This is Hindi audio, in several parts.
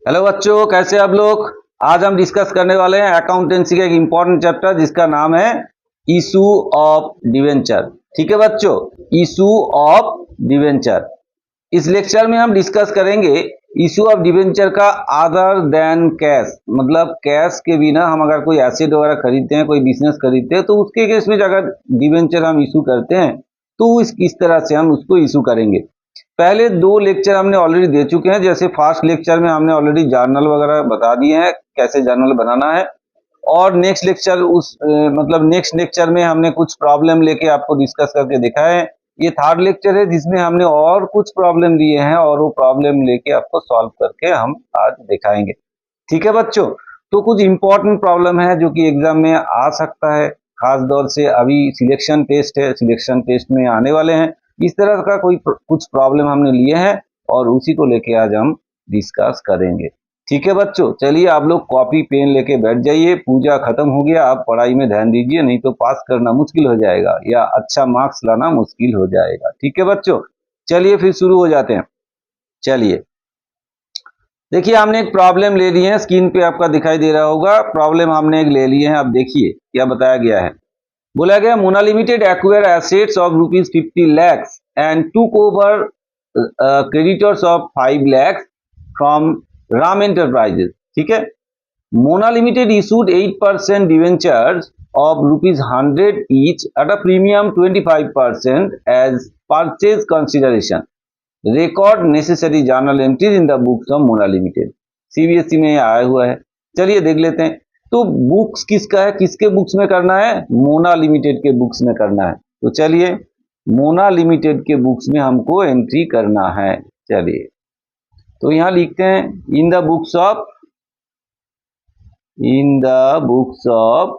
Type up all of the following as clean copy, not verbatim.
हेलो बच्चों, कैसे आप लोग। आज हम डिस्कस करने वाले हैं अकाउंटेंसी का एक इम्पॉर्टेंट चैप्टर जिसका नाम है इशू ऑफ डिवेंचर। ठीक है बच्चों, इशू ऑफ डिवेंचर। इस लेक्चर में हम डिस्कस करेंगे इशू ऑफ डिवेंचर का अदर देन कैश, मतलब कैश के बिना हम अगर कोई एसेट वगैरह खरीदते हैं, कोई बिजनेस खरीदते हैं तो उसके केस में अगर डिवेंचर हम इशू करते हैं तो इस तरह से हम उसको इशू करेंगे। पहले दो लेक्चर हमने ऑलरेडी दे चुके हैं। जैसे फर्स्ट लेक्चर में हमने ऑलरेडी जर्नल वगैरह बता दिए हैं कैसे जर्नल बनाना है, और नेक्स्ट लेक्चर मतलब नेक्स्ट लेक्चर में हमने कुछ प्रॉब्लम लेके आपको डिस्कस करके दिखाए हैं। ये थर्ड लेक्चर है जिसमें हमने और कुछ प्रॉब्लम लिए हैं और वो प्रॉब्लम लेके आपको सॉल्व करके हम आज दिखाएंगे। ठीक है बच्चों, तो कुछ इंपॉर्टेंट प्रॉब्लम है जो कि एग्जाम में आ सकता है। खास तौर से अभी सिलेक्शन टेस्ट है, सिलेक्शन टेस्ट में आने वाले हैं। इस तरह का कुछ प्रॉब्लम हमने लिए हैं और उसी को लेके आज हम डिस्कस करेंगे। ठीक है बच्चों, चलिए आप लोग कॉपी पेन लेके बैठ जाइए। पूजा खत्म हो गया, आप पढ़ाई में ध्यान दीजिए, नहीं तो पास करना मुश्किल हो जाएगा या अच्छा मार्क्स लाना मुश्किल हो जाएगा। ठीक है बच्चों, चलिए फिर शुरू हो जाते हैं। चलिए देखिए, हमने एक प्रॉब्लम ले ली है, स्क्रीन पे आपका दिखाई दे रहा होगा। प्रॉब्लम हमने एक ले ली है। अब देखिए क्या बताया गया है। बोला गया Mona limited acquire assets of ₹50 lakhs and took over creditors of 5 lakhs from Ram enterprises. ठीक है, Mona limited issued 8% debentures of ₹100 each at a premium 25% as purchase consideration. Record necessary journal entries in the books of Mona limited. CBSE में आया हुआ है। चलिए देख लेते हैं। तो बुक्स किसका है, किसके बुक्स में करना है? मोना लिमिटेड के बुक्स में करना है। तो चलिए मोना लिमिटेड के बुक्स में हमको एंट्री करना है। चलिए तो यहां लिखते हैं इन the books of, in the books of,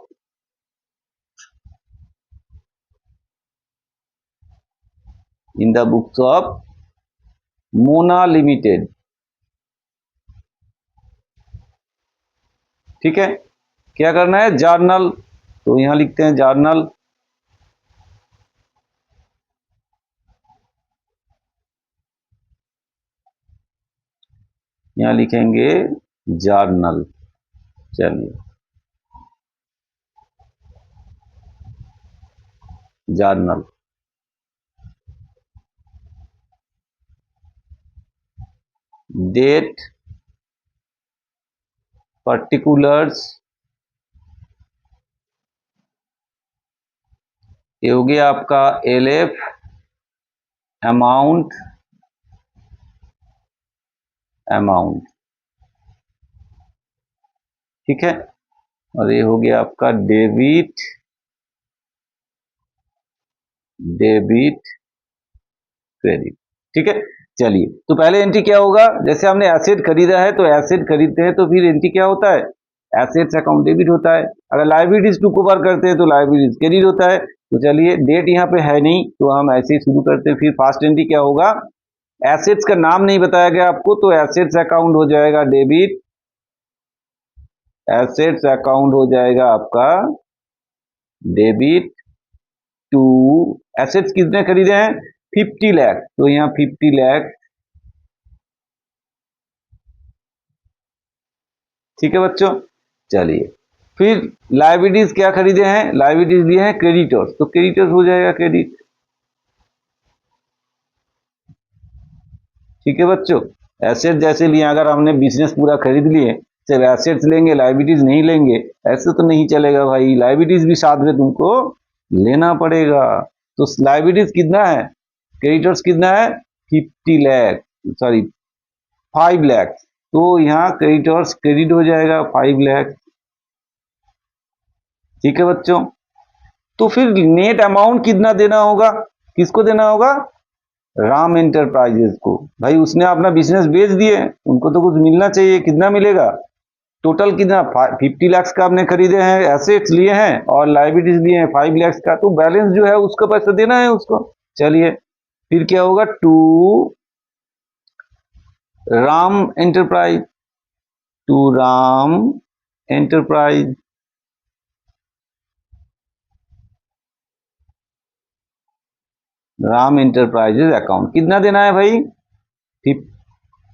in the books of Mona limited. ठीक है, क्या करना है? जर्नल। तो यहां लिखते हैं जर्नल। यहां लिखेंगे जर्नल। चलिए जर्नल। डेट, पर्टिकुलर्स, ये हो गया आपका एलएफ, अमाउंट, अमाउंट। ठीक है, और ये हो गया आपका डेबिट, डेबिट, क्रेडिट। ठीक है, चलिए तो पहले एंट्री क्या होगा? जैसे हमने एसेट खरीदा है तो एसेट खरीदते हैं तो फिर एंट्री क्या होता है? एसेट्स अकाउंट डेबिट होता है। अगर लायबिलिटीज टू कवर करते हैं तो लायबिलिटीज क्रेडिट होता है। तो चलिए डेट यहाँ पे है नहीं तो हम ऐसे ही शुरू करते हैं। फिर फर्स्ट एंट्री क्या होगा? एसेट्स का नाम नहीं बताया गया आपको तो एसेट्स अकाउंट हो जाएगा डेबिट, एसेट्स अकाउंट हो जाएगा आपका डेबिट टू, एसेट्स कितने खरीदे हैं? 50 लाख, तो यहाँ 50 लाख। ठीक है बच्चों, चलिए फिर लायबिलिटीज क्या खरीदे हैं? लायबिलिटीज लिए हैं क्रेडिटर्स, तो क्रेडिटर्स हो जाएगा क्रेडिट। ठीक है बच्चों, एसेट जैसे लिए, अगर हमने बिजनेस पूरा खरीद लिए, सिर्फ एसेट्स लेंगे लायबिलिटीज नहीं लेंगे ऐसे तो नहीं चलेगा भाई, लायबिलिटीज भी साथ में तुमको लेना पड़ेगा। तो लायबिलिटीज कितना है? क्रेडिटर्स कितना है? 50 लाख, सॉरी 5 लाख। तो यहाँ क्रेडिटर्स क्रेडिट हो जाएगा 5 लाख। ठीक है बच्चों, तो फिर नेट अमाउंट कितना देना होगा? किसको देना होगा? राम एंटरप्राइजेस को। भाई उसने अपना बिजनेस बेच दिए, उनको तो कुछ मिलना चाहिए। कितना मिलेगा? टोटल कितना? 50 लाख का आपने खरीदे हैं, एसेट्स लिए हैं और लाइबिलिटीज लिए हैं 5 लाख का, तो बैलेंस जो है उसका पैसा देना है उसको। चलिए फिर क्या होगा? To Ram enterprise, to Ram enterprise. Ram enterprises account कितना देना है भाई?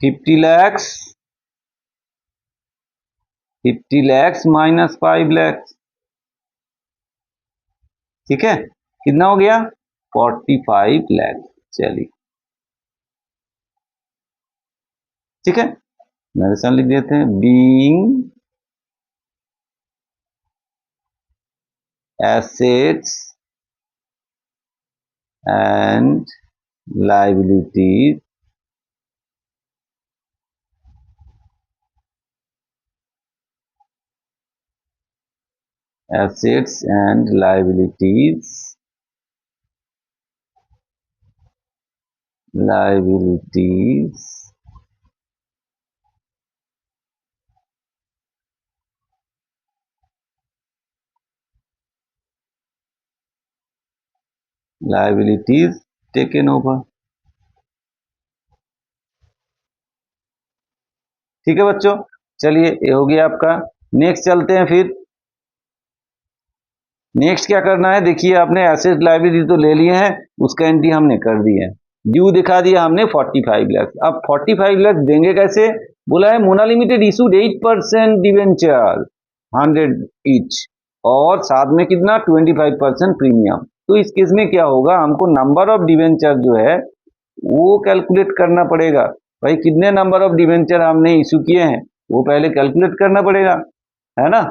50 लैक्स 50 लैक्स माइनस 5 लैक्स, ठीक है, कितना हो गया 45 लैक्स। चलिए ठीक है, नरेशन लिख देते हैं, being assets and liabilities assets and liabilities taken over। ठीक है बच्चों, चलिए ये हो गया आपका। नेक्स्ट चलते हैं, फिर नेक्स्ट क्या करना है, देखिए आपने एसेट लायबिलिटी तो ले लिए हैं, उसका एंट्री हमने कर दी है, ड्यू दिखा दिया हमने 45 लाख। अब 45 लाख देंगे कैसे, बोला है Mona limited issued 8% debenture 100 each, और साथ में कितना 25% प्रीमियम। तो इस केस में क्या होगा, हमको नंबर ऑफ डिवेंचर जो है वो कैलकुलेट करना पड़ेगा। भाई कितने नंबर ऑफ डिवेंचर हमने इशू किए हैं वो पहले कैलकुलेट करना पड़ेगा, है ना।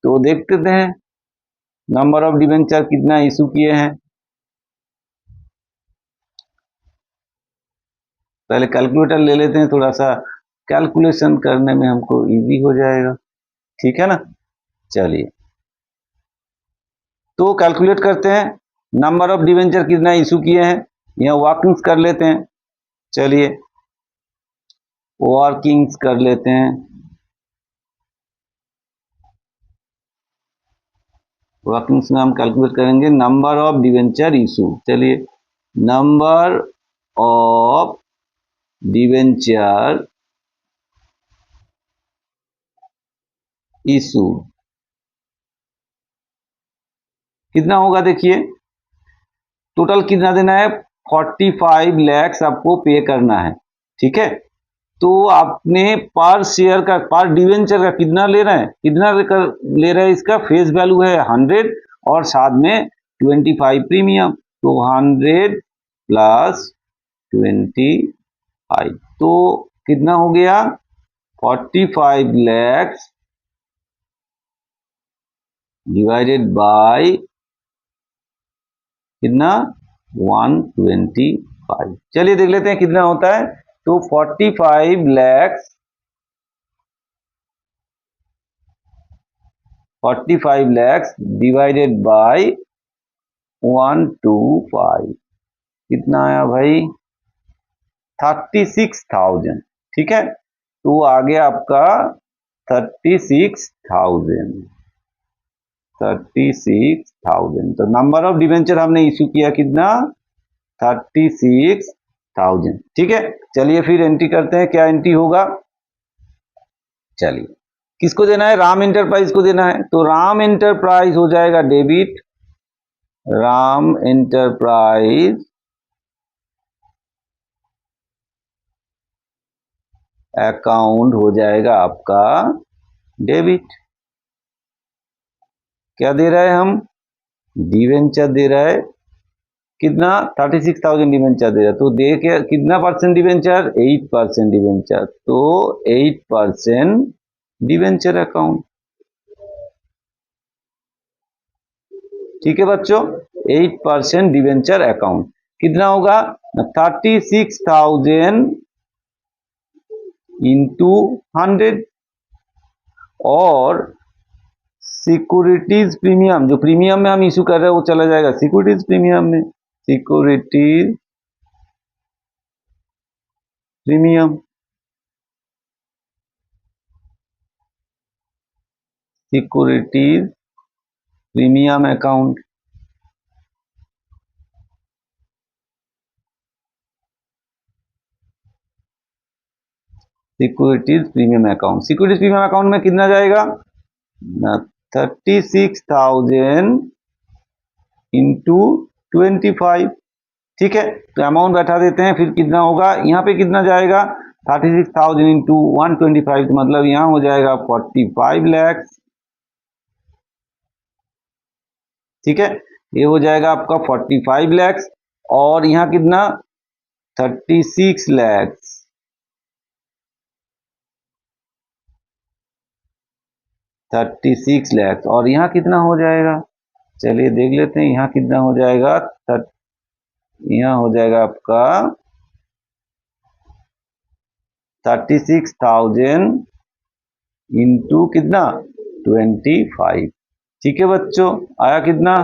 तो देखते हैं नंबर ऑफ डिवेंचर कितना इशू किए हैं, पहले कैलकुलेटर ले लेते हैं, थोड़ा सा कैलकुलेशन करने में हमको इजी हो जाएगा, ठीक है ना। चलिए तो कैलकुलेट करते हैं, नंबर ऑफ डिवेंचर कितना इशू किए हैं, यहाँ वर्किंग्स कर लेते हैं। चलिए वर्किंग्स कर लेते हैं, वर्किंग्स में हम कैलकुलेट करेंगे नंबर ऑफ डिवेंचर इशू। चलिए नंबर ऑफ डिवेंचर इशू कितना होगा, देखिए टोटल कितना देना है, 45 लैक्स आपको पे करना है, ठीक है। तो आपने पर शेयर का, पर डिवेंचर का कितना ले रहे हैं, कितना ले रहे हैं, इसका फेस वैल्यू है 100 और साथ में 25 प्रीमियम, तो 100 प्लस 25, तो कितना हो गया 45 लैक्स डिवाइडेड बाय कितना 125। चलिए देख लेते हैं कितना होता है, तो 45 लैक्स 45 लैक्स डिवाइडेड बाय 125 कितना आया भाई 36,000, ठीक है। तो आ गया आपका 36,000। तो नंबर ऑफ डिवेंचर हमने इशू किया कितना 36,000, ठीक है। चलिए फिर एंट्री करते हैं, क्या एंट्री होगा, चलिए किसको देना है, राम एंटरप्राइज को देना है, तो राम एंटरप्राइज हो जाएगा डेबिट, राम एंटरप्राइज अकाउंट हो जाएगा आपका डेबिट। क्या दे रहा है हम, डिवेंचर दे रहा है, कितना 36,000 डिवेंचर दे रहा है, तो दे के कितना परसेंट डिवेंचर 8% डिवेंचर, तो 8% डिवेंचर अकाउंट, ठीक है बच्चों। 8% डिवेंचर अकाउंट कितना होगा 36,000 इंटू 100, और सिक्योरिटीज प्रीमियम, जो प्रीमियम में हम इशू कर रहे हैं वो चला जाएगा सिक्योरिटीज प्रीमियम में, securities premium, securities premium account, securities premium account, securities premium account में कितना जाएगा 36,000 इंटू 25, ठीक है। तो अमाउंट बैठा देते हैं, फिर कितना होगा, यहाँ पे कितना जाएगा 36,000 इंटू 125 तो मतलब यहाँ हो जाएगा 45 लाख। ठीक है, ये हो जाएगा आपका 45 लाख और यहाँ कितना 36 लाख। 36 लाख और यहाँ कितना हो जाएगा, चलिए देख लेते हैं यहाँ कितना हो जाएगा। यहाँ हो जाएगा आपका 36,000 इंटू कितना 25। ठीक है बच्चों, आया कितना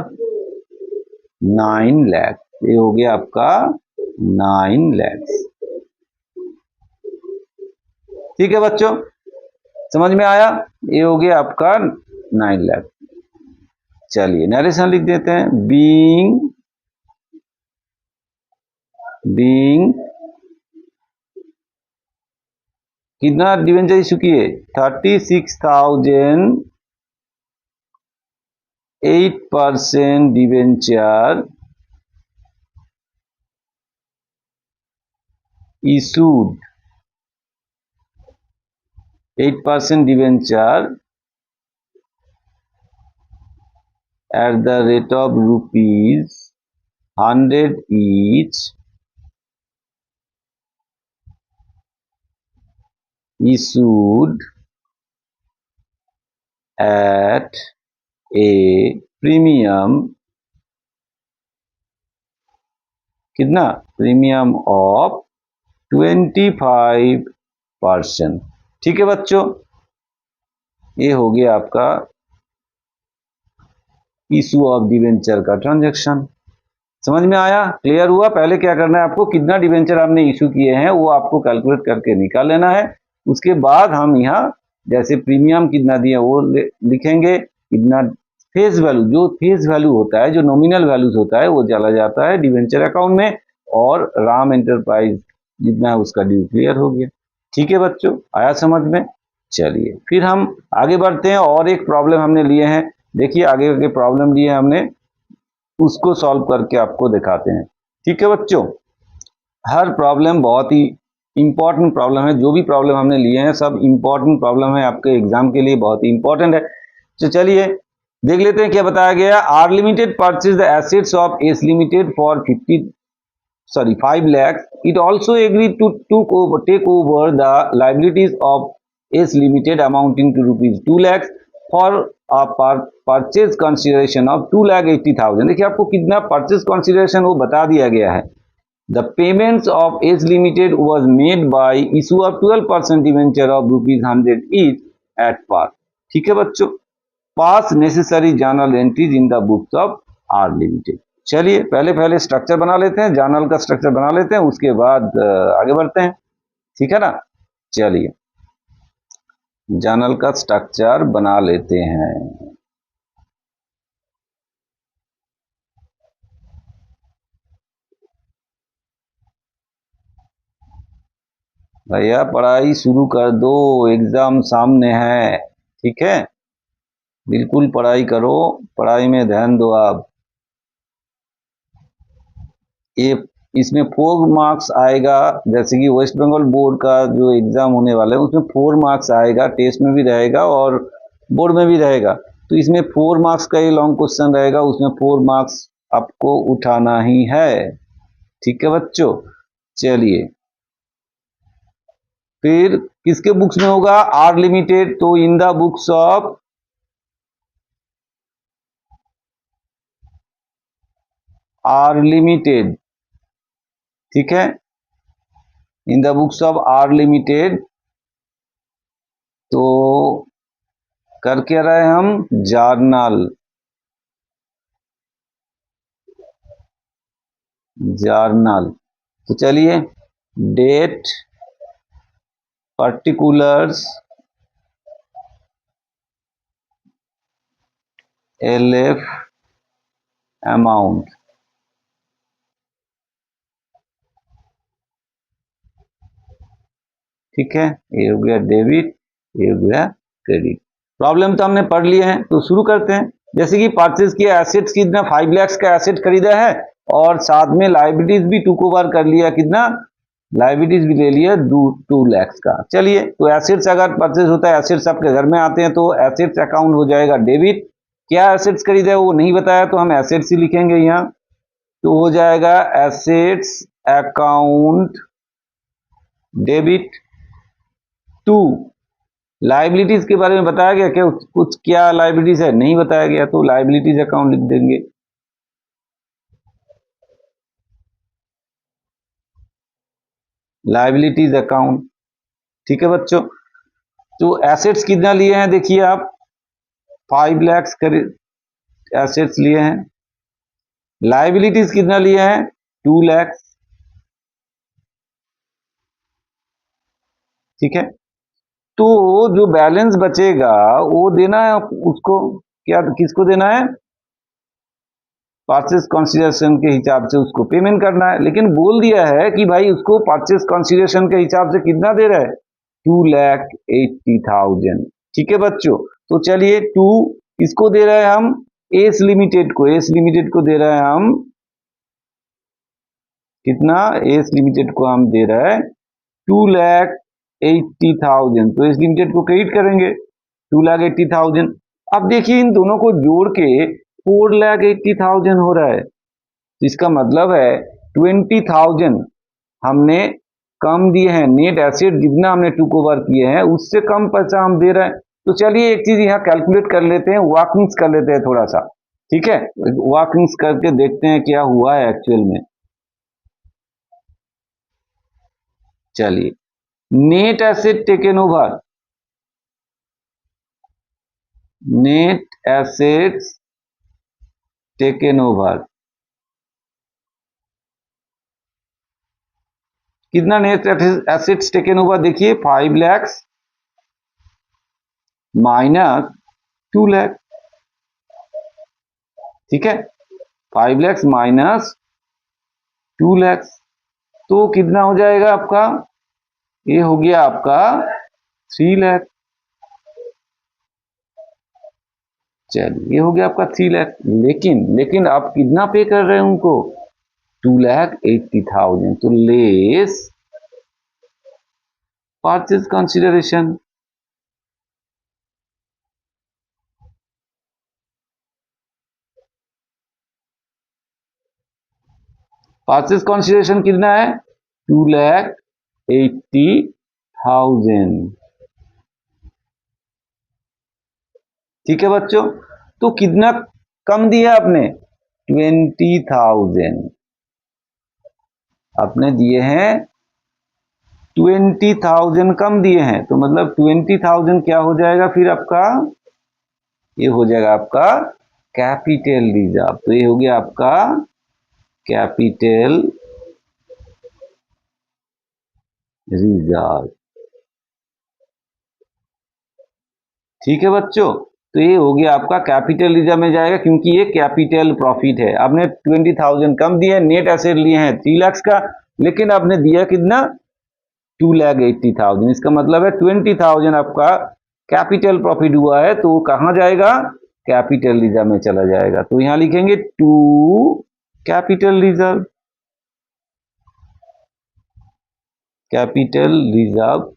9 लाख। ये हो गया आपका 9 लाख। ठीक है बच्चों, समझ में आया, ये हो गया आपका 9 लाख। चलिए नरेशन लिख देते हैं। बीइंग कितना डिवेंचर इशू किए 36,000 8% debenture issued 8% debenture at the rate of rupees 100 each issued at a premium कितना प्रीमियम ऑफ 25%। ठीक है बच्चों, ये हो गया आपका इशू ऑफ डिवेंचर का ट्रांजैक्शन। समझ में आया, क्लियर हुआ। पहले क्या करना है आपको, कितना डिवेंचर आपने इशू किए हैं वो आपको कैलकुलेट करके निकाल लेना है। उसके बाद हम यहाँ जैसे प्रीमियम कितना दिया वो लिखेंगे, कितना फेस वैल्यू, जो फेस वैल्यू होता है, जो नॉमिनल वैल्यूज होता है वो चला जाता है डिवेंचर अकाउंट में, और राम एंटरप्राइज जितना है उसका ड्यू क्लियर हो गया। ठीक है बच्चों, आया समझ में। चलिए फिर हम आगे बढ़ते हैं, और एक प्रॉब्लम हमने लिए हैं। देखिए आगे के प्रॉब्लम लिए हमने, उसको सॉल्व करके आपको दिखाते हैं। ठीक है बच्चों, हर प्रॉब्लम बहुत ही इंपॉर्टेंट प्रॉब्लम है। जो भी प्रॉब्लम हमने लिए हैं सब इंपॉर्टेंट प्रॉब्लम है, आपके एग्जाम के लिए बहुत ही इंपॉर्टेंट है। तो चलिए देख लेते हैं क्या बताया गया। R limited purchase the assets of S limited for 5 lakhs. It also agreed to take over the liabilities of S Limited amounting to rupees 2 lakhs for a purchase consideration of 2,80,000। देखिए आपको कितना परचेज कंसिडरेशन वो बता दिया गया है। The payments of S Limited was made by issue of 12% debenture of rupees 100 each at par। ठीक है बच्चों, pass necessary journal entries in the books of R limited. चलिए पहले स्ट्रक्चर बना लेते हैं, जर्नल का स्ट्रक्चर बना लेते हैं, उसके बाद आगे बढ़ते हैं। ठीक है ना, चलिए जर्नल का स्ट्रक्चर बना लेते हैं। भैया पढ़ाई शुरू कर दो, एग्जाम सामने है। ठीक है, बिल्कुल पढ़ाई करो, पढ़ाई में ध्यान दो आप। ये इसमें 4 मार्क्स आएगा, जैसे कि वेस्ट बंगाल बोर्ड का जो एग्जाम होने वाला है उसमें 4 मार्क्स आएगा, टेस्ट में भी रहेगा और बोर्ड में भी रहेगा। तो इसमें 4 मार्क्स का ये लॉन्ग क्वेश्चन रहेगा, उसमें 4 मार्क्स आपको उठाना ही है। ठीक है बच्चों, चलिए फिर किसके बुक्स में होगा, आर लिमिटेड, तो in the books of R limited. ठीक है, in the books of R limited, तो कर क्या रहे हम, जर्नल। तो चलिए डेट, पर्टिकुलर्स, LF, अमाउंट। ठीक है, ये हो गया डेबिट, ये हो गया क्रेडिट। प्रॉब्लम तो हमने पढ़ लिए हैं, तो शुरू करते हैं। जैसे कि परचेज किया एसेट्स कितना 5 लाख का एसेट खरीदा है, और साथ में लाइबिलिटीज भी टुक ओवर कर लिया, कितना लाइबिलिटीज भी ले लिया 2 लाख का। चलिए, तो एसेट्स अगर परचेज होता है, एसेट्स आपके घर में आते हैं तो एसेट्स अकाउंट हो जाएगा डेबिट। क्या एसेट्स खरीदा है वो नहीं बताया तो हम एसेट्स ही लिखेंगे यहाँ, तो हो जाएगा assets account debit to. Liabilities के बारे में बताया गया क्या, कुछ क्या लाइबिलिटीज है, नहीं बताया गया, तो लाइबिलिटीज अकाउंट लिख देंगे। लाइबिलिटीज अकाउंट, ठीक है बच्चों। तो एसेट्स कितना लिए हैं देखिए आप, 5 लाख करीब एसेट्स लिए हैं। लाइबिलिटीज कितना लिए हैं, 2 लाख, ठीक है। तो जो बैलेंस बचेगा वो देना है उसको, क्या किसको देना है, परचेज कंसीडरेशन के हिसाब से उसको पेमेंट करना है। लेकिन बोल दिया है कि भाई उसको परचेज कंसीडरेशन के हिसाब से कितना दे रहा है, 2,80,000, ठीक है बच्चों। तो चलिए, 2 किसको दे रहे हैं हम, एस लिमिटेड को, एस लिमिटेड को दे रहे हैं हम कितना, एस लिमिटेड को हम दे रहे हैं 2,80,000, तो एस लिमिटेड को क्रेडिट करेंगे 2,80,000। अब देखिए इन दोनों को जोड़ के 4,80,000 हो रहा है, इसका मतलब है 20,000 हमने कम दिए हैं, नेट एसेट जितना हमने टूक ओवर किए हैं उससे कम पैसा हम दे रहे हैं। तो चलिए एक चीज यहाँ कैलकुलेट कर लेते हैं, वर्किंग्स कर लेते हैं थोड़ा सा, ठीक है, वर्किंग्स करके देखते हैं क्या हुआ है एक्चुअल में। चलिए, net asset taken over, net assets taken over, कितना नेट एसेट्स टेकन ओवर देखिए, 5 लाख माइनस 2 लाख, ठीक है, 5 लाख माइनस 2 लाख, तो कितना हो जाएगा आपका, ये हो गया आपका 3 लाख। चलिए, ये हो गया आपका 3 लाख। लेकिन आप कितना पे कर रहे हैं उनको, 2,80,000, तो less purchase consideration. Purchase consideration कितना है, 2,80,000, ठीक है बच्चों। तो कितना कम दिया आपने, 20,000 आपने दिए हैं, 20,000 कम दिए हैं, तो मतलब 20,000 क्या हो जाएगा फिर आपका, ये हो जाएगा आपका कैपिटल रिजर्व। तो ये हो गया आपका कैपिटल रिजर्व, ठीक है बच्चों। तो ये हो गया आपका कैपिटल रिजर्व में जाएगा, क्योंकि ये कैपिटल प्रॉफिट है। आपने 20,000 कम दिए, नेट एसेट लिए हैं 3 लाख का, लेकिन आपने दिया कितना, 2,80,000, इसका मतलब है 20,000 आपका कैपिटल प्रॉफिट हुआ है, तो कहां जाएगा, कैपिटल रिजर्व में चला जाएगा। तो यहां लिखेंगे 2 capital reserve, capital reserve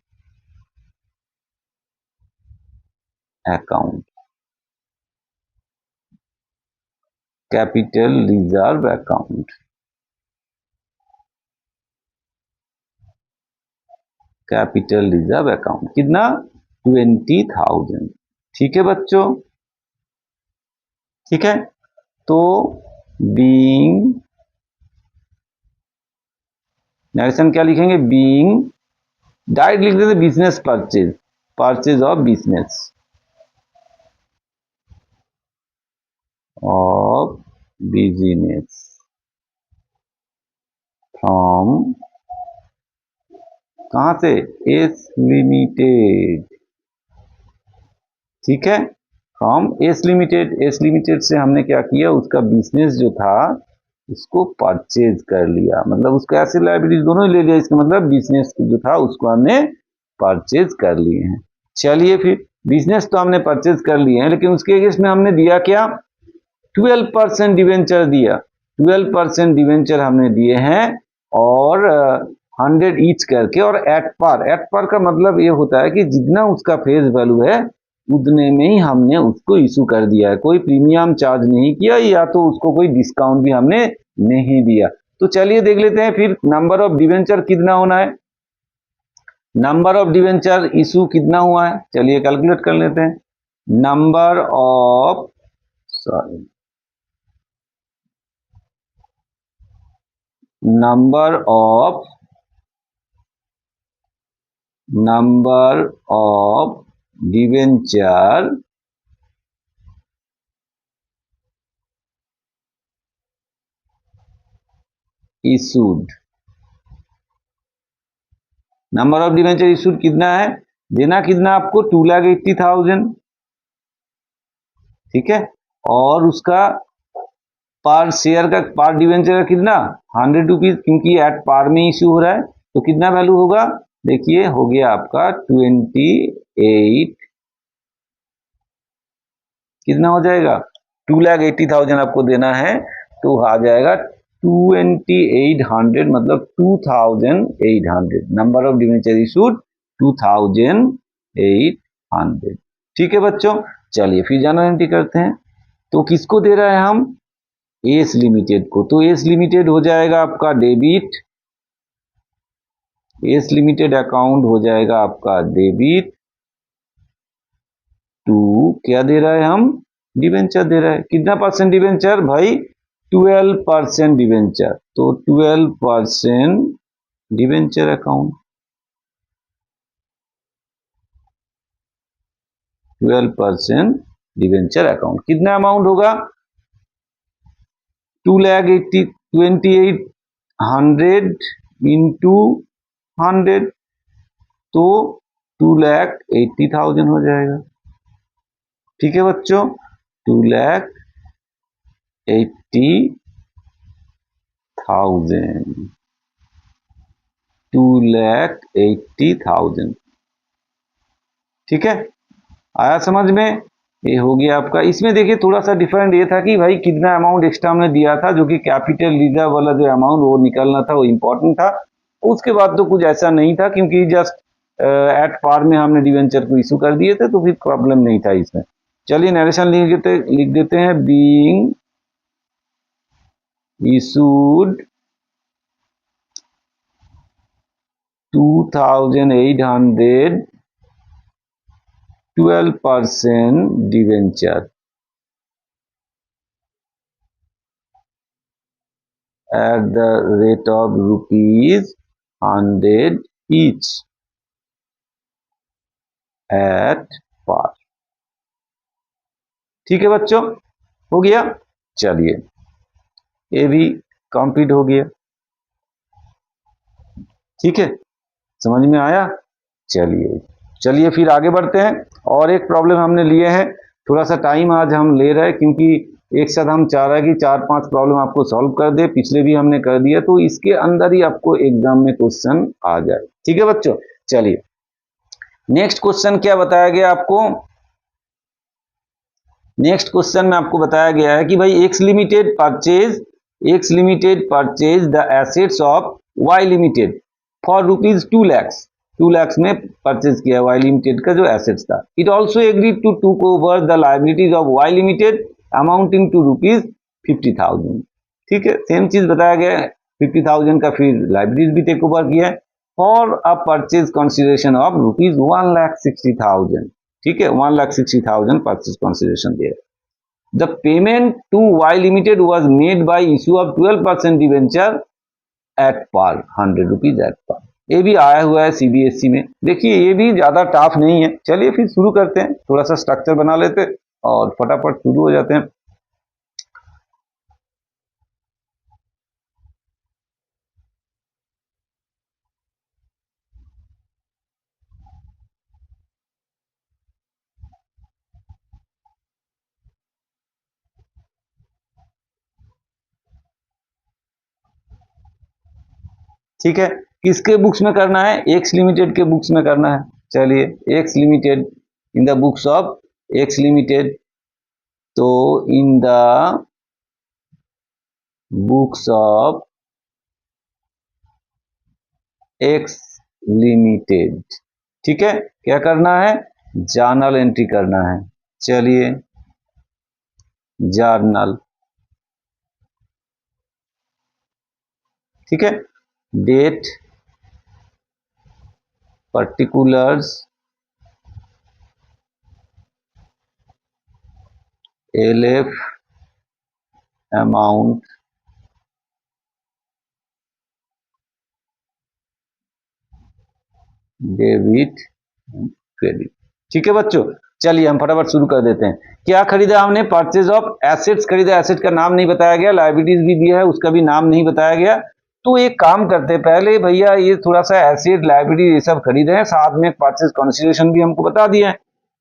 account, capital reserve account, capital reserve account कितना, 20,000, ठीक है बच्चों, ठीक है। तो बीइंग, नरेशन क्या लिखेंगे, बीइंग, डायरेक्ट लिख देते business purchase, purchase of business, of business from, कहां से, एस लिमिटेड, ठीक है, from S limited. S limited से हमने क्या किया, उसका बिजनेस जो था उसको परचेज कर लिया, मतलब उसका एसेट लायबिलिटीज दोनों ही ले लिया, इसका मतलब बिजनेस जो था उसको हमने परचेज कर लिए हैं। चलिए फिर, बिजनेस तो हमने परचेज कर लिए हैं, लेकिन उसके अगेंस्ट में हमने दिया क्या, 12% डिवेंचर दिया, 12% डिवेंचर हमने दिए हैं, और 100 ईच करके, और एट पार का मतलब ये होता है कि जितना उसका फेस वैल्यू है उतने में ही हमने उसको इशू कर दिया है, कोई प्रीमियम चार्ज नहीं किया या तो उसको कोई डिस्काउंट भी हमने नहीं दिया। तो चलिए देख लेते हैं फिर नंबर ऑफ डिवेंचर कितना होना है, नंबर ऑफ डिवेंचर इशू कितना हुआ है, चलिए कैलकुलेट कर लेते हैं। Number of sorry number of debenture issued, number of debenture issued कितना है, देना कितना आपको 2,80,000, ठीक है, और उसका पर शेयर का पर डिवेंचर का कितना 100 रुपीज, क्योंकि एट पार में इशू हो रहा है, तो कितना वैल्यू होगा, देखिए हो गया आपका 28, कितना हो जाएगा 2,80,000 आपको देना है, तो आ जाएगा 2800, मतलब 2,800, नंबर ऑफ डिवेंचर इशूड 2,800, ठीक है बच्चों। चलिए फिर जनरल एंट्री करते हैं, तो किसको दे रहा है हम, एस लिमिटेड को, तो एस लिमिटेड हो जाएगा आपका डेबिट, एस लिमिटेड अकाउंट हो जाएगा आपका डेबिट टू, क्या दे रहा है हम, डिवेंचर दे रहा है, कितना परसेंट डिवेंचर भाई, 12% डिवेंचर, तो 12% डिवेंचर अकाउंट, 12% डिवेंचर अकाउंट, कितना अमाउंट होगा 2,28,100 इंटू 100, तो 2,80,000 हो जाएगा, ठीक है बच्चों, 2,80,000, 2,80,000, ठीक है, आया समझ में, ये हो गया आपका। इसमें देखिए थोड़ा सा डिफरेंट ये था कि भाई कितना अमाउंट एक्स्ट्रा हमने दिया था, जो कि कैपिटल रिजर्व वाला जो अमाउंट वो निकलना था, वो इम्पोर्टेंट था। उसके बाद तो कुछ ऐसा नहीं था, क्योंकि जस्ट एट पार में हमने डिवेंचर को इशू कर दिए थे, तो फिर प्रॉब्लम नहीं था इसमें। चलिए नरेशन लिख देते हैं, being issued 2,800 12% debenture at the rate of ₹100 each at par, ठीक है बच्चों, हो गया। चलिए ये भी कंप्लीट हो गया, ठीक है, समझ में आया। चलिए चलिए फिर आगे बढ़ते हैं, और एक प्रॉब्लम हमने लिए हैं, थोड़ा सा टाइम आज हम ले रहे हैं, क्योंकि एक साथ हम चाह रहे हैं कि 4-5 प्रॉब्लम आपको सॉल्व कर दे, पिछले भी हमने कर दिया, तो इसके अंदर ही आपको एग्जाम में क्वेश्चन आ जाए, ठीक है बच्चों। चलिए नेक्स्ट क्वेश्चन क्या बताया गया आपको, नेक्स्ट क्वेश्चन में आपको बताया गया है कि भाई X limited purchase the assets of Y limited for ₹2 lakh, 2 lakh में परचेज किया वाई लिमिटेड का जो एसेट्स था। It also agreed to took over the liabilities of Y limited amounting to ₹50,000, ठीक है, सेम चीज बताया गया है, 50,000 का फिर लाइबिलिटीज भी टेक ओवर किया है, for a purchase consideration of ₹1,60,000, ठीक है, 1,60,000 परचेज कंसिडरेशन दिया। The payment to Y limited was made by issue of 12% debenture at par, ₹100 at par. ये भी आया हुआ है सीबीएसई में, देखिए ये भी ज्यादा टफ नहीं है। चलिए फिर शुरू करते हैं, थोड़ा सा स्ट्रक्चर बना लेते हैं और फटाफट शुरू हो जाते हैं। ठीक है, किसके बुक्स में करना है, एक्स लिमिटेड के बुक्स में करना है। चलिए X limited, in the books of X limited, तो in the books of X limited. ठीक है, क्या करना है, जर्नल एंट्री करना है। चलिए जर्नल, ठीक है, date, particulars, LF, amount, debit, credit. ठीक है बच्चों, चलिए हम फटाफट शुरू कर देते हैं। क्या खरीदा हमने, परचेज ऑफ एसेट्स खरीदा, एसेट का नाम नहीं बताया गया, लायबिलिटीज भी दिया है उसका भी नाम नहीं बताया गया। तो एक काम करते हैं, पहले भैया ये थोड़ा सा एसेट लायबिलिटी ये सब खरीदे हैं, साथ में परचेज कंसीडरेशन भी हमको बता दिया है।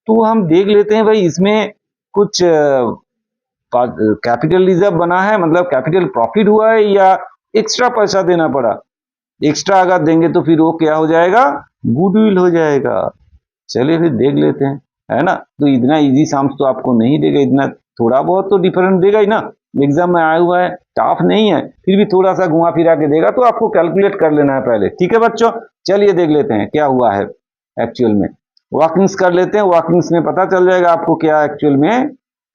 तो हम देख लेते हैं भाई इसमें कुछ कैपिटल रिजर्व बना है, मतलब कैपिटल प्रॉफिट हुआ है या एक्स्ट्रा पैसा देना पड़ा। एक्स्ट्रा अगर देंगे तो फिर वो क्या हो जाएगा, गुडविल हो जाएगा। चलिए फिर देख लेते हैं, है ना। तो इतना इजी सम्स तो आपको नहीं देगा, इतना थोड़ा बहुत तो डिफरेंट देगा ही ना। एग्जाम में आया हुआ है, टफ नहीं है, फिर भी थोड़ा सा घुमा फिरा के देगा, तो आपको कैलकुलेट कर लेना है पहले। ठीक है बच्चों, चलिए देख लेते हैं क्या हुआ है एक्चुअल में। वर्किंग्स कर लेते हैं, वर्किंग्स में पता चल जाएगा आपको क्या एक्चुअल में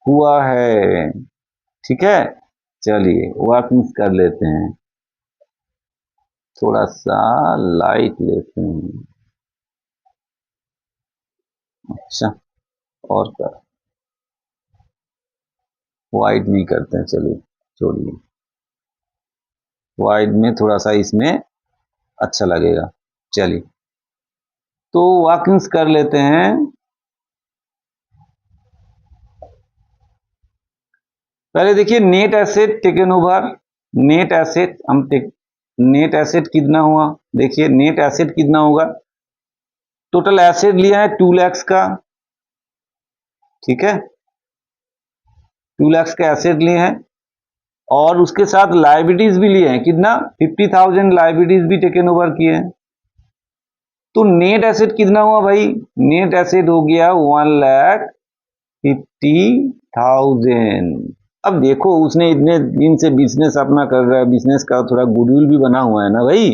हुआ है। ठीक है, चलिए वर्किंग्स कर लेते हैं, थोड़ा सा लाइट लेते हैं। अच्छा, और कर वाइड नहीं करते हैं, चलिए छोड़िए, वाइड में थोड़ा सा इसमें अच्छा लगेगा। चलिए तो वर्किंग्स कर लेते हैं। पहले देखिए net asset taken over, net asset हम नेट एसेट कितना हुआ, देखिए नेट एसेट कितना होगा, टोटल एसेट लिया है 2 लाख का, ठीक है 2 लाख का एसेट लिए हैं, और उसके साथ लाइबिलिटीज भी लिए हैं, कितना 50,000 लाइबिलिटीज भी टेकन ओवर किए हैं। तो नेट एसेट कितना हुआ भाई, नेट एसेट हो गया 1,50,000। अब देखो उसने इतने दिन से बिजनेस अपना कर रहा है, बिजनेस का थोड़ा गुडविल भी बना हुआ है ना भाई,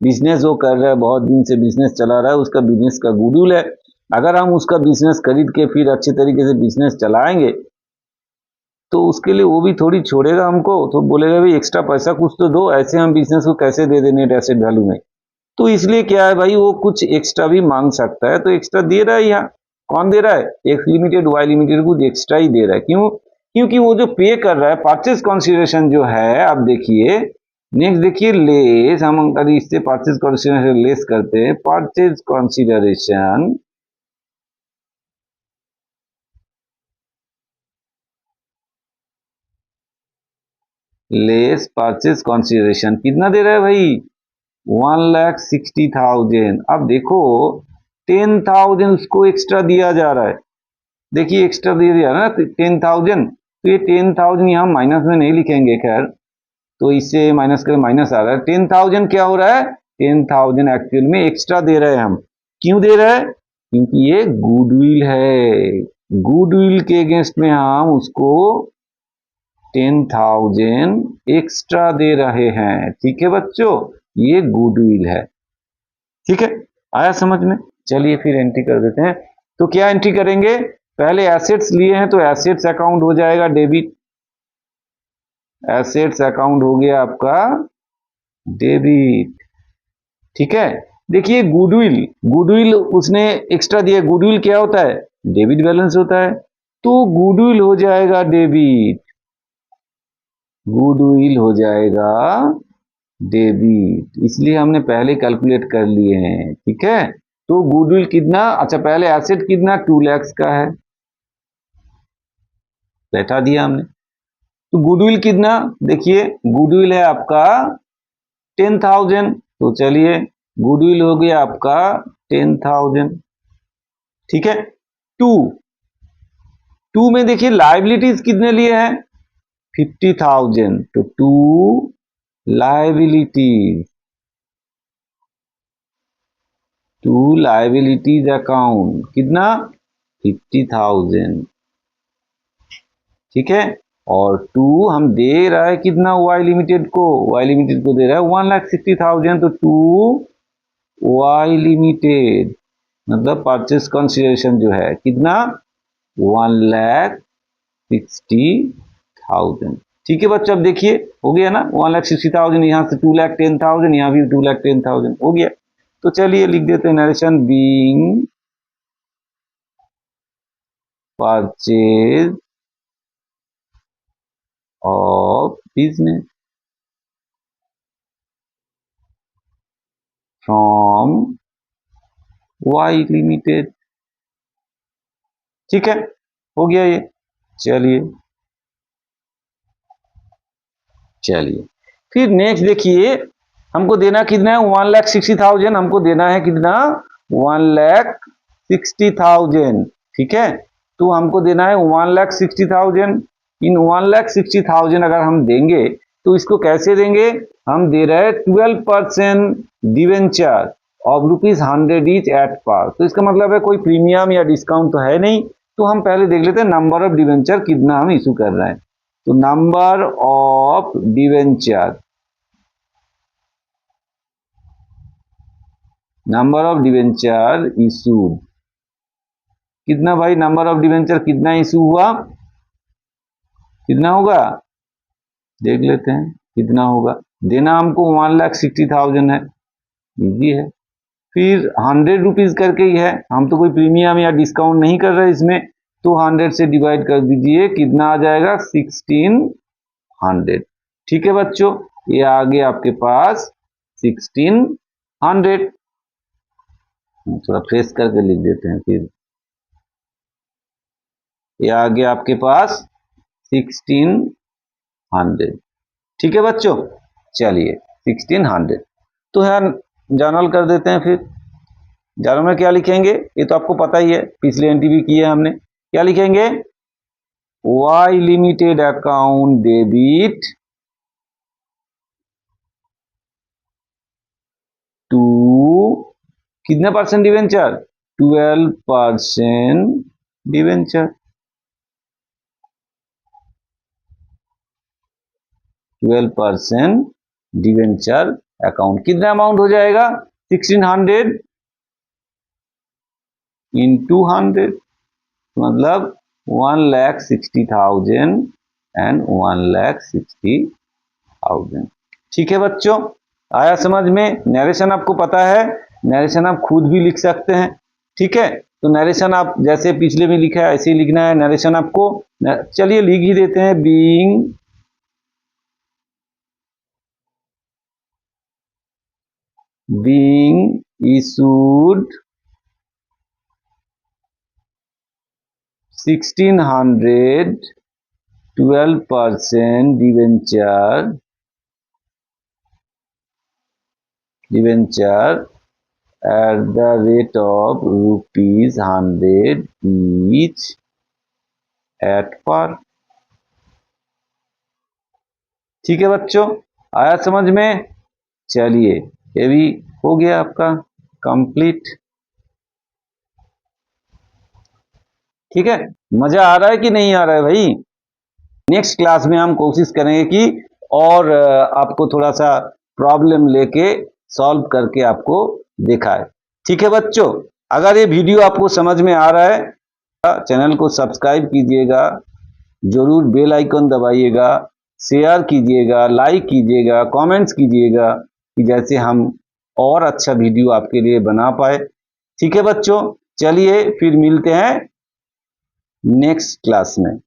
बिजनेस वो कर रहा है, बहुत दिन से बिजनेस चला रहा है, उसका बिजनेस का गुडविल है। अगर हम उसका बिजनेस खरीद के फिर अच्छे तरीके से बिजनेस चलाएंगे तो उसके लिए वो भी थोड़ी छोड़ेगा हमको, तो बोलेगा भाई एक्स्ट्रा पैसा कुछ तो दो, ऐसे हम बिजनेस को कैसे दे दें नेट एसेट वैल्यू में। तो इसलिए क्या है भाई, वो कुछ एक्स्ट्रा भी मांग सकता है, तो एक्स्ट्रा दे रहा है यहाँ। कौन दे रहा है, एक्स लिमिटेड वाई लिमिटेड कुछ एक्स्ट्रा ही दे रहा है। क्यों, क्योंकि वो जो पे कर रहा है परचेज कंसीडरेशन जो है, आप देखिए नेक्स्ट देखिए लेस, हम अगर इससे परचेज कंसीडरेशन लेस करते हैं, purchase consideration less purchase consideration कितना दे रहा है भाई, 1,60,000। अब देखो 10,000 उसको एक्स्ट्रा दिया जा रहा है, देखिए एक्स्ट्रा दे दिया ना 10,000, तो ये 10,000 यहाँ माइनस में नहीं लिखेंगे, खैर तो इससे माइनस कर माइनस आ रहा है। 10,000 क्या हो रहा है, 10,000 एक्चुअल में एक्स्ट्रा दे रहे हैं हम। क्यों दे रहे हैं, क्योंकि ये गुडविल है, गुडविल के अगेंस्ट में हम उसको 10,000 एक्स्ट्रा दे रहे हैं। ठीक है बच्चों, ये गुडविल है। ठीक है, आया समझ में। चलिए फिर एंट्री कर देते हैं। तो क्या एंट्री करेंगे, पहले एसेट्स लिए हैं तो एसेट्स अकाउंट हो जाएगा डेबिट, एसेट्स अकाउंट हो गया आपका डेबिट। ठीक है, देखिए गुडविल, गुडविल उसने एक्स्ट्रा दिया, गुडविल क्या होता है, डेबिट बैलेंस होता है, तो गुडविल हो जाएगा डेबिट, गुडविल हो जाएगा डेबिट, इसलिए हमने पहले कैलकुलेट कर लिए हैं। ठीक है, तो गुडविल कितना, अच्छा पहले एसेट कितना 2 लाख का है, बैठा दिया हमने। तो गुडविल कितना, देखिए गुडविल है आपका 10,000, तो चलिए गुडविल हो गया आपका 10,000। ठीक है, टू टू में देखिए लाइबिलिटीज कितने लिए हैं 50,000, तो to liabilities, to liabilities account कितना 50,000। ठीक है, और टू हम दे रहा है कितना वाई लिमिटेड को, वाई लिमिटेड को दे रहा है 1,60,000, तो टू वाई लिमिटेड मतलब परचेस कंसिडरेशन जो है कितना 1,60,000। ठीक है बच्चों, अब देखिए हो गया ना 1,60,000, यहाँ से 2,10,000, यहाँ भी 2,10,000 हो गया। तो चलिए लिख देते हैं narration being purchase of business from Y limited. ठीक है, हो गया ये। चलिए चलिए फिर नेक्स्ट देखिए, हमको देना कितना है 1,60,000, हमको देना है कितना 1,60,000। ठीक है, तो हमको देना है 1,60,000। इन 1,60,000 अगर हम देंगे तो इसको कैसे देंगे, हम दे रहे हैं 12% debenture of ₹100 each at par. तो इसका मतलब है कोई प्रीमियम या डिस्काउंट तो है नहीं। तो हम पहले देख लेते हैं नंबर ऑफ डिवेंचर कितना हम इशू कर रहे हैं। तो number of debenture, number of debenture issued कितना भाई, नंबर ऑफ डिवेंचर कितना इशू हुआ, कितना होगा देख लेते हैं कितना होगा। देना हमको 1,60,000 है, इजी है। फिर 100 रुपीज करके ही है, हम तो कोई प्रीमियम या डिस्काउंट नहीं कर रहे इसमें। तो 100 से डिवाइड कर दीजिए, कितना आ जाएगा 1,600। ठीक है बच्चों, ये आ गया आपके पास 1,600। थोड़ा फ्रेश करके लिख देते हैं फिर। ये आ गया आपके पास 1,600। ठीक है बच्चों, चलिए 1,600 तो यार जर्नल कर देते हैं। फिर जर्नल में क्या लिखेंगे, ये तो आपको पता ही है, पिछले एंट्री भी की है हमने। क्या लिखेंगे, Y limited account debit to कितना percent debenture, 12% debenture, 12% debenture account. कितना अमाउंट हो जाएगा 1,600 इंटू 100 मतलब 1,60,000 एंड 1,60,000। ठीक है बच्चों, आया समझ में। नरेशन आपको पता है, नरेशन आप खुद भी लिख सकते हैं। ठीक है, तो नरेशन आप जैसे पिछले में लिखा है ऐसे ही लिखना है नरेशन आपको। चलिए लिख ही देते हैं, being issued 1,600 12% debenture at the rate of ₹100 each at par। ठीक है बच्चों, आया समझ में। चलिए ये भी हो गया आपका कंप्लीट। ठीक है, मजा आ रहा है कि नहीं आ रहा है भाई। नेक्स्ट क्लास में हम कोशिश करेंगे कि और आपको थोड़ा सा प्रॉब्लम लेके सॉल्व करके आपको दिखाए। ठीक है बच्चों, अगर ये वीडियो आपको समझ में आ रहा है चैनल को सब्सक्राइब कीजिएगा, जरूर बेल आइकन दबाइएगा, शेयर कीजिएगा, लाइक कीजिएगा, कमेंट्स कीजिएगा कि जैसे हम और अच्छा वीडियो आपके लिए बना पाए। ठीक है बच्चों, चलिए फिर मिलते हैं नेक्स्ट क्लास में।